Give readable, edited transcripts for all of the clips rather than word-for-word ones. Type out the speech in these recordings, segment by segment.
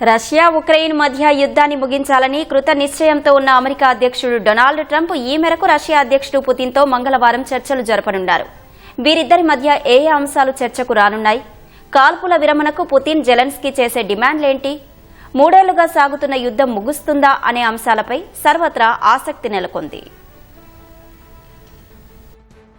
Russia Ukraine మధ్య యుద్ధాన్ని ముగించాలని కృత నిశ్చయంతో ఉన్న అమెరికా అధ్యక్షుడు డొనాల్డ్ ట్రంప్ ఈ మేరకు రష్యా అధ్యక్షుడు పుతిన్తో మంగళవారం చర్చలు జరపనున్నారు. వీరిద్దరి మధ్య ఏ అంశాలు చర్చకు రానున్నాయి? కాల్పుల విరమణకు పుతిన్ జెలెన్స్కీ చేసే డిమాండ్లేంటి? 3 ఏళ్లుగా సాగుతున్న యుద్ధం ముగుస్తుందా అనే అంశాలపై సర్వత్రా ఆసక్తి నెలకొంది.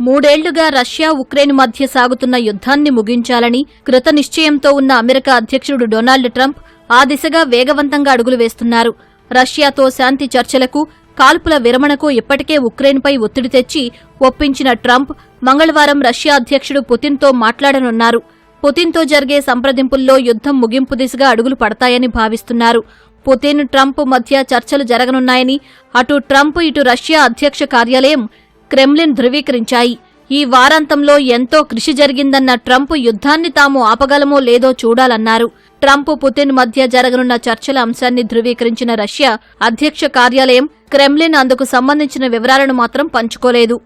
3 ఏళ్లుగా రష్యా ఉక్రెయిన్ మధ్య సాగుతున్న యుద్ధాన్ని ముగించాలని కృత నిశ్చయంతో ఉన్న అమెరికా అధ్యక్షుడు డొనాల్డ్ ట్రంప్ ఆ దిశగా వేగవంతంగా అడుగులు వేస్తున్నారు. రష్యాతో శాంతి చర్చలకు, కాల్పుల విరమణకు ఇప్పటికే ఉక్రెయిన్పై ఒత్తిడి తెచ్చి ఒప్పించిన ట్రంప్ మంగళవారం రష్యా అధ్యక్షుడు పుతిన్తో మాట్లాడనున్నారు. పుతిన్తో జరిగే సంప్రదింపుల్లో యుద్ధం ముగింపు దిశగా అడుగులు పడతాయని భావిస్తున్నారు. పుతిన్, ట్రంప్ మధ్య చర్చలు జరగనున్నాయని అటు ట్రంప్, ఇటు రష్యా అధ్యక్ష కార్యాలయం, క్రెమ్లిన్ ధృవీకరించాయి. ఈ వారాంతంలో ఎంతో కృషి జరిగిందన్న ట్రంప్ యుద్ధాన్ని తాము ఆపగలమో లేదో చూడాలన్నారు. ట్రంప్, పుతిన్ మధ్య జరగనున్న చర్చల అంశాన్ని ధృవీకరించిన రష్యా అధ్యక్ష కార్యాలయం, క్రెమ్లిన్ అందుకు సంబంధించిన వివరాలను మాత్రం పంచుకోలేదు.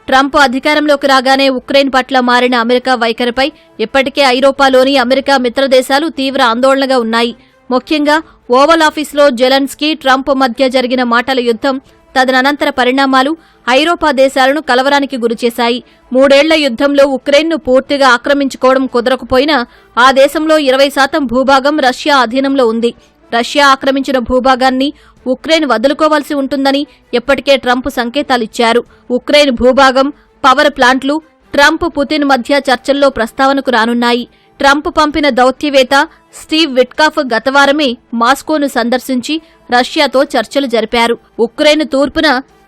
ట్రంప్ అధికారంలోకి రాగానే ఉక్రెయిన్ పట్ల మారిన అమెరికా వైఖరిపై ఇప్పటికే ఐరోపాలోని అమెరికా మిత్రదేశాలు తీవ్ర ఆందోళనగా ఉన్నాయి. ముఖ్యంగా ఓవల్ ఆఫీసులో జెలెన్స్కీ, ట్రంప్ మధ్య జరిగిన మాటల యుద్ధం, తదనంతర పరిణామాలు ఐరోపా దేశాలను కలవరానికి గురిచేశాయి. 3 ఏళ్ల యుద్ధంలో ఉక్రెయిన్ను పూర్తిగా ఆక్రమించుకోవడం కుదరకపోయినా ఆ దేశంలో 20% భూభాగం రష్యా అధీనంలో ఉంది. రష్యా ఆక్రమించిన భూభాగాన్ని ఉక్రెయిన్ వదులుకోవాల్సి ఉంటుందని ఇప్పటికే ట్రంప్ సంకేతాలిచ్చారు. ఉక్రెయిన్ భూభాగం, పవర్ ప్లాంట్లు ట్రంప్, పుతిన్ మధ్య చర్చల్లో ప్రస్తావనకు రానున్నాయి. ట్రంప్ పంపిన దౌత్యవేత్త స్టీవ్ విట్కాఫ్ గతవారమే మాస్కోను సందర్శించి రష్యాతో చర్చలు జరిపారు. ఉక్రెయిన్ తూర్పున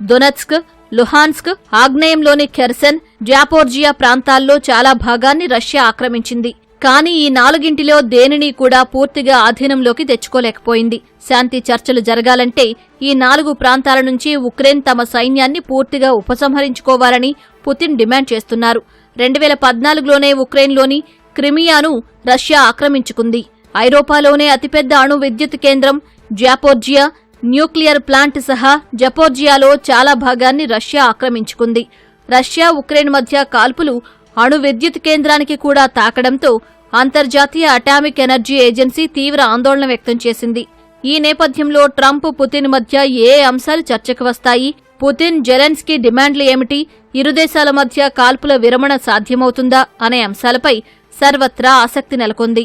డొనెట్స్క్, లుహాన్స్క్, ఆగ్నేయంలోని ఖెర్సన్, జాపోర్జియా ప్రాంతాల్లో చాలా భాగాన్ని రష్యా ఆక్రమించింది. కానీ ఈ 4గింటిలో దేనిని కూడా పూర్తిగా ఆధీనంలోకి తెచ్చుకోలేకపోయింది. శాంతి చర్చలు జరగాలంటే ఈ 4 ప్రాంతాల నుంచి ఉక్రెయిన్ తమ సైన్యాన్ని పూర్తిగా ఉపసంహరించుకోవాలని పుతిన్ డిమాండ్ చేస్తున్నారు. 2014లోనే ఉక్రెయిన్లోని క్రిమియాను రష్యా ఆక్రమించుకుంది. ఐరోపాలోనే అతిపెద్ద అణు విద్యుత్ కేంద్రం జాపోర్జియా, న్యూక్లియర్ ప్లాంట్ సహా జపోర్జియాలో చాలా భాగాన్ని రష్యా ఆక్రమించుకుంది. రష్యా, ఉక్రెయిన్ మధ్య కాల్పులు అణు విద్యుత్ కేంద్రానికి కూడా తాకడంతో అంతర్జాతీయ అటామిక్ ఎనర్జీ ఏజెన్సీ తీవ్ర ఆందోళన వ్యక్తం చేసింది. ఈ నేపథ్యంలో ట్రంప్, పుతిన్ మధ్య ఏ అంశాలు చర్చకు వస్తాయి? పుతిన్, జెలెన్స్కీ డిమాండ్లు ఏమిటి? ఇరు దేశాల మధ్య కాల్పుల విరమణ సాధ్యమవుతుందా అనే అంశాలపై సర్వత్రా ఆసక్తి నెలకొంది.